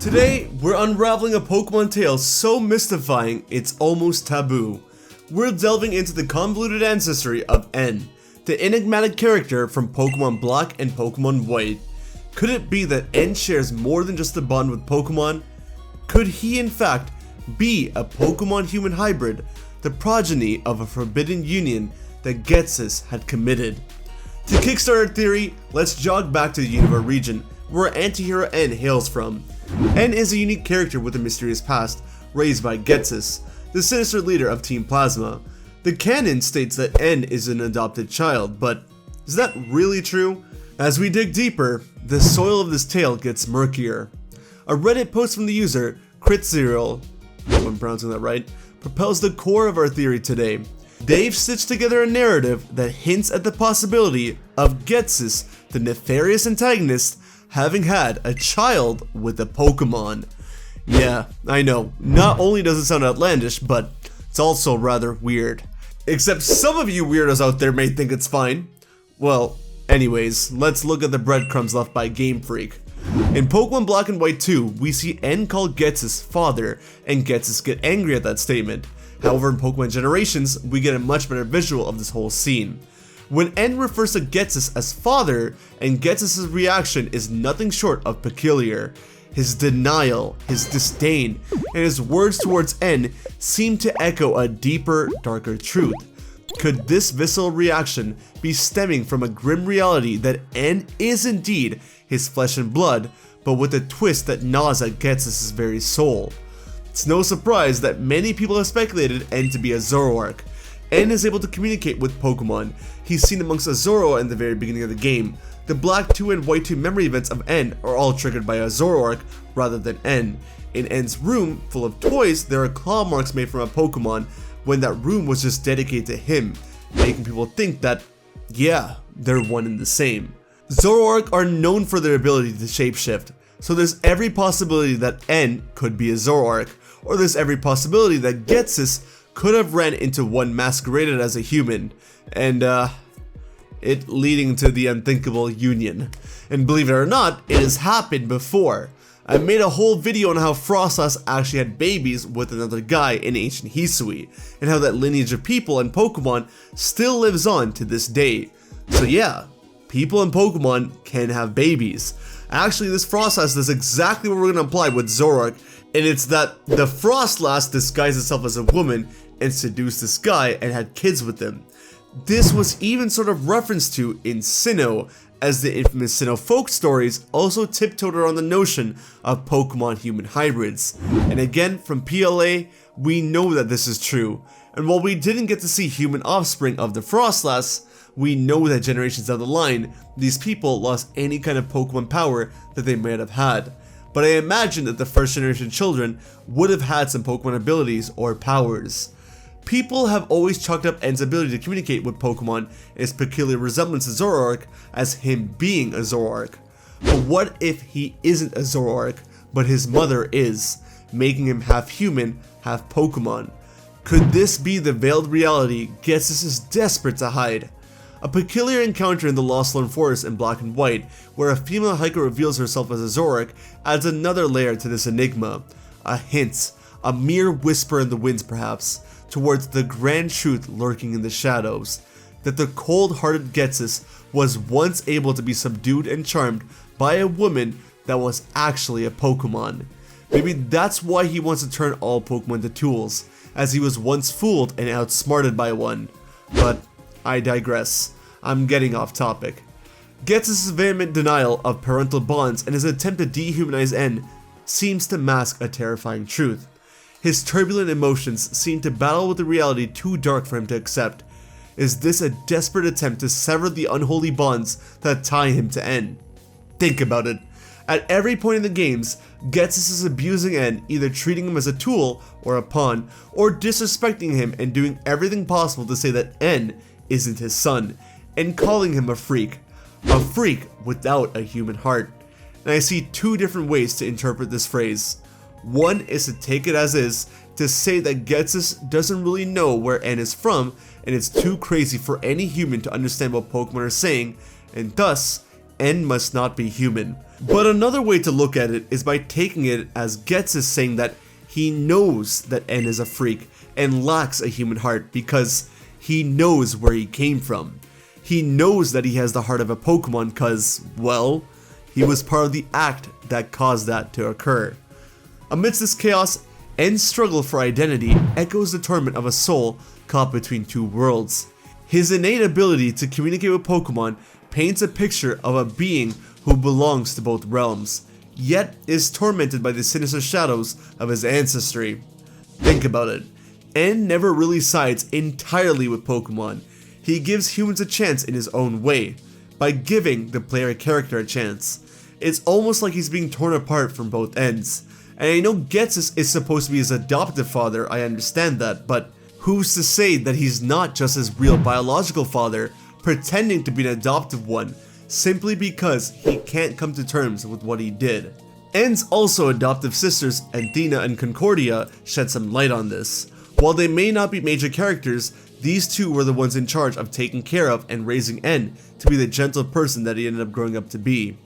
Today, we're unraveling a Pokemon tale so mystifying it's almost taboo. We're delving into the convoluted ancestry of N, the enigmatic character from Pokemon Black and Pokemon White. Could it be that N shares more than just a bond with Pokemon? Could he in fact be a Pokemon-human hybrid, the progeny of a forbidden union that Ghetsis had committed? To kickstart our theory, let's jog back to the Unova region, where anti-hero N hails from. N is a unique character with a mysterious past, raised by Ghetsis, the sinister leader of Team Plasma. The canon states that N is an adopted child, but is that really true? As we dig deeper, the soil of this tale gets murkier. A Reddit post from the user Kritziril, if I'm pronouncing that right, propels the core of our theory today. They've stitched together a narrative that hints at the possibility of Ghetsis, the nefarious antagonist, having had a child with a Pokemon. Yeah, I know, not only does it sound outlandish, but it's also rather weird. Except some of you weirdos out there may think it's fine. Well, anyways, let's look at the breadcrumbs left by Game Freak. In Pokemon Black and White 2, we see N call Ghetsis father, and Ghetsis get angry at that statement. However, in Pokemon Generations, we get a much better visual of this whole scene. When N refers to Ghetsis as father, and Ghetsis' reaction is nothing short of peculiar. His denial, his disdain, and his words towards N seem to echo a deeper, darker truth. Could this visceral reaction be stemming from a grim reality that N is indeed his flesh and blood, but with a twist that gnaws at Ghetsis' very soul? It's no surprise that many people have speculated N to be a Zoroark. N is able to communicate with Pokemon. He's seen amongst a Zoro in the very beginning of the game. The Black 2 and White 2 memory events of N are all triggered by a Zoroark rather than N. In N's room, full of toys, there are claw marks made from a Pokemon when that room was just dedicated to him, making people think that, yeah, they're one and the same. Zoroark are known for their ability to shapeshift, so there's every possibility that N could be a Zoroark, or there's every possibility that Ghetsis could have ran into one masqueraded as a human, and it leading to the unthinkable union. And believe it or not, it has happened before. I made a whole video on how Frostlass actually had babies with another guy in ancient Hisui, and how that lineage of people and Pokemon still lives on to this day. So yeah, people and Pokemon can have babies. Actually, this Frostlass does exactly what we're going to apply with Zoroark, and it's that the Frostlass disguised itself as a woman and seduced this guy and had kids with him. This was even sort of referenced to in Sinnoh, as the infamous Sinnoh folk stories also tiptoed around the notion of Pokemon human hybrids. And again, from PLA, we know that this is true. And while we didn't get to see human offspring of the Frostlass, we know that generations down the line, these people lost any kind of Pokemon power that they might have had. But I imagine that the first generation children would have had some Pokemon abilities or powers. People have always chalked up N's ability to communicate with Pokemon and his peculiar resemblance to Zoroark as him being a Zoroark. But what if he isn't a Zoroark, but his mother is, making him half human, half Pokemon? Could this be the veiled reality Ghetsis is desperate to hide? A peculiar encounter in the Lostlorn Forest in Black and White, where a female hiker reveals herself as a Zoroark, adds another layer to this enigma. A hint, a mere whisper in the winds perhaps, towards the grand truth lurking in the shadows, that the cold-hearted Ghetsis was once able to be subdued and charmed by a woman that was actually a Pokemon. Maybe that's why he wants to turn all Pokemon to tools, as he was once fooled and outsmarted by one. But I digress. I'm getting off topic. Ghetsis' vehement denial of parental bonds and his attempt to dehumanize N seems to mask a terrifying truth. His turbulent emotions seem to battle with a reality too dark for him to accept. Is this a desperate attempt to sever the unholy bonds that tie him to N? Think about it. At every point in the games, Ghetsis is abusing N, either treating him as a tool or a pawn, or disrespecting him and doing everything possible to say that N isn't his son, and calling him a freak without a human heart. And I see two different ways to interpret this phrase. One is to take it as is, to say that Ghetsis doesn't really know where N is from, and it's too crazy for any human to understand what Pokemon are saying, and thus, N must not be human. But another way to look at it is by taking it as Ghetsis saying that he knows that N is a freak and lacks a human heart because he knows where he came from. He knows that he has the heart of a Pokemon cause, well, he was part of the act that caused that to occur. Amidst this chaos, N's struggle for identity echoes the torment of a soul caught between two worlds. His innate ability to communicate with Pokemon paints a picture of a being who belongs to both realms, yet is tormented by the sinister shadows of his ancestry. Think about it. N never really sides entirely with Pokemon. He gives humans a chance in his own way, by giving the player character a chance. It's almost like he's being torn apart from both ends. And I know Ghetsis is supposed to be his adoptive father, I understand that, but who's to say that he's not just his real biological father, pretending to be an adoptive one, simply because he can't come to terms with what he did. N's also adoptive sisters, Athena and Concordia, shed some light on this. While they may not be major characters, these two were the ones in charge of taking care of and raising N to be the gentle person that he ended up growing up to be.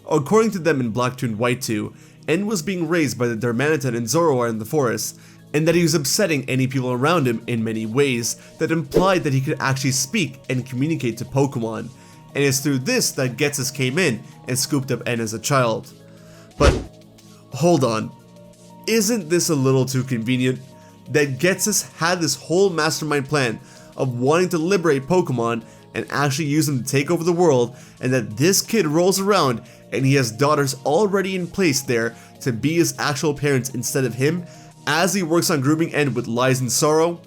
According to them in Black 2 and White 2, N was being raised by the Darmanitan and Zoroark in the forest, and that he was upsetting any people around him in many ways that implied that he could actually speak and communicate to Pokemon, and it's through this that Ghetsis came in and scooped up N as a child. But, hold on, isn't this a little too convenient? That Ghetsis had this whole mastermind plan of wanting to liberate Pokemon and actually use them to take over the world, and that this kid rolls around and he has daughters already in place there to be his actual parents instead of him, as he works on grooming N with lies and sorrow?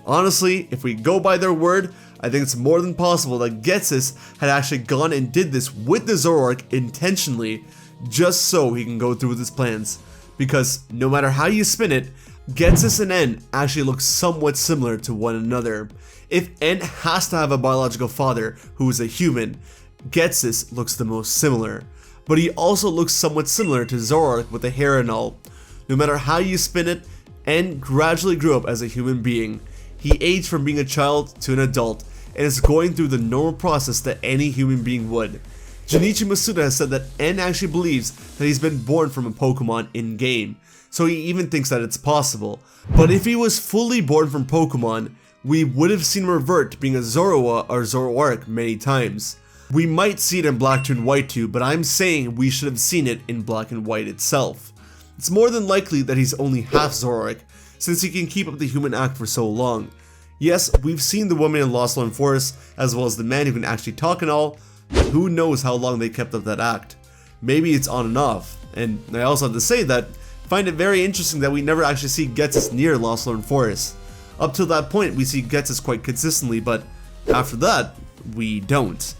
Honestly, if we go by their word, I think it's more than possible that Ghetsis had actually gone and did this with the Zoroark intentionally, just so he can go through with his plans. Because no matter how you spin it, Ghetsis and N actually look somewhat similar to one another. If N has to have a biological father who is a human, Ghetsis looks the most similar. But he also looks somewhat similar to Zoroark with the hair and all. No matter how you spin it, N gradually grew up as a human being. He aged from being a child to an adult, and is going through the normal process that any human being would. Junichi Masuda has said that N actually believes that he's been born from a Pokemon in-game, so he even thinks that it's possible. But if he was fully born from Pokemon, we would have seen him revert to being a Zorua or Zoroark many times. We might see it in Black 2 and White 2, but I'm saying we should have seen it in Black and White itself. It's more than likely that he's only half Zoroark, since he can keep up the human act for so long. Yes, we've seen the woman in Lost Lone Forest, as well as the man who can actually talk and all, but who knows how long they kept up that act. Maybe it's on and off, and I also have to say that I find it very interesting that we never actually see Ghetsis near Lost Lone Forest. Up till that point, we see Ghetsis quite consistently, but after that, we don't.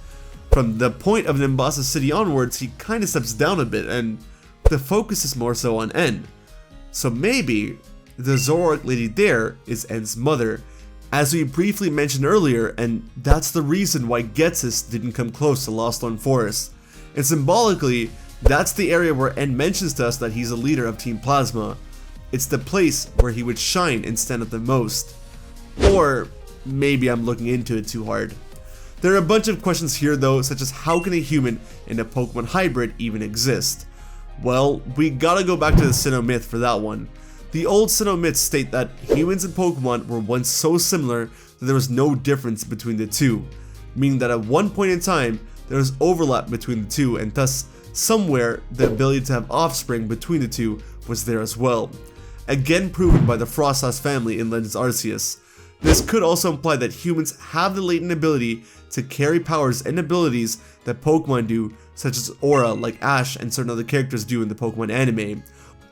From the point of Nimbasa City onwards, he kinda steps down a bit, and the focus is more so on N. So maybe the Zoroark lady there is N's mother, as we briefly mentioned earlier, and that's the reason why Ghetsis didn't come close to Lost Lone Forest. And symbolically, that's the area where N mentions to us that he's a leader of Team Plasma. It's the place where he would shine and stand out the most. Or maybe I'm looking into it too hard. There are a bunch of questions here though, such as how can a human and a Pokemon hybrid even exist? Well, we gotta go back to the Sinnoh myth for that one. The old Sinnoh myths state that humans and Pokemon were once so similar that there was no difference between the two, meaning that at one point in time, there was overlap between the two, and thus, somewhere, the ability to have offspring between the two was there as well. Again proven by the Frosthouse family in Legends Arceus. This could also imply that humans have the latent ability to carry powers and abilities that Pokemon do, such as Aura like Ash and certain other characters do in the Pokemon anime,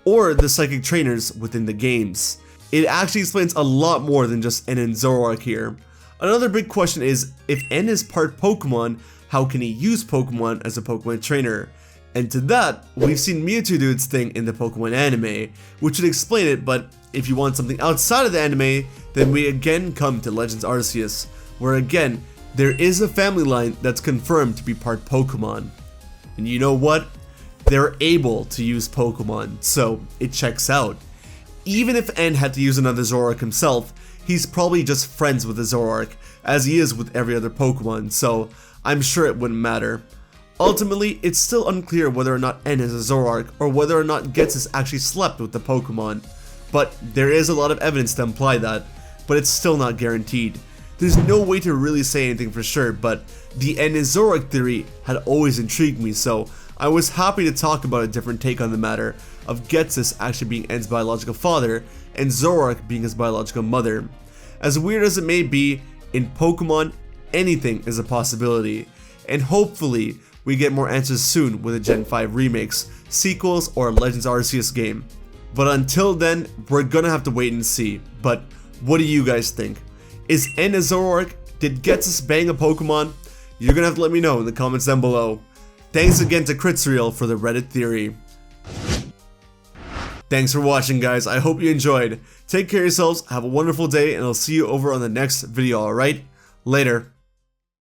or the psychic trainers within the games. It actually explains a lot more than just N and Zoroark here. Another big question is, if N is part Pokemon, how can he use Pokemon as a Pokemon trainer? And to that, we've seen Mewtwo do its thing in the Pokemon anime, which would explain it, but if you want something outside of the anime, then we again come to Legends Arceus, where again, there is a family line that's confirmed to be part Pokemon. And you know what? They're able to use Pokemon, so it checks out. Even if N had to use another Zoroark himself, he's probably just friends with the Zoroark, as he is with every other Pokemon, so I'm sure it wouldn't matter. Ultimately, it's still unclear whether or not N is a Zoroark, or whether or not Ghetsis actually slept with the Pokemon. But there is a lot of evidence to imply that, but it's still not guaranteed. There's no way to really say anything for sure, but the N is Zoroark theory had always intrigued me, so I was happy to talk about a different take on the matter of Ghetsis actually being N's biological father and Zoroark being his biological mother. As weird as it may be, in Pokemon, anything is a possibility, and hopefully we get more answers soon with a Gen 5 remakes, sequels, or Legends Arceus game. But until then, we're gonna have to wait and see. But what do you guys think? Is N a Zoroark? Did Ghetsis bang a Pokemon? You're gonna have to let me know in the comments down below. Thanks again to Critsreal for the Reddit theory. Thanks for watching, guys. I hope you enjoyed. Take care of yourselves, have a wonderful day, and I'll see you over on the next video, alright? Later.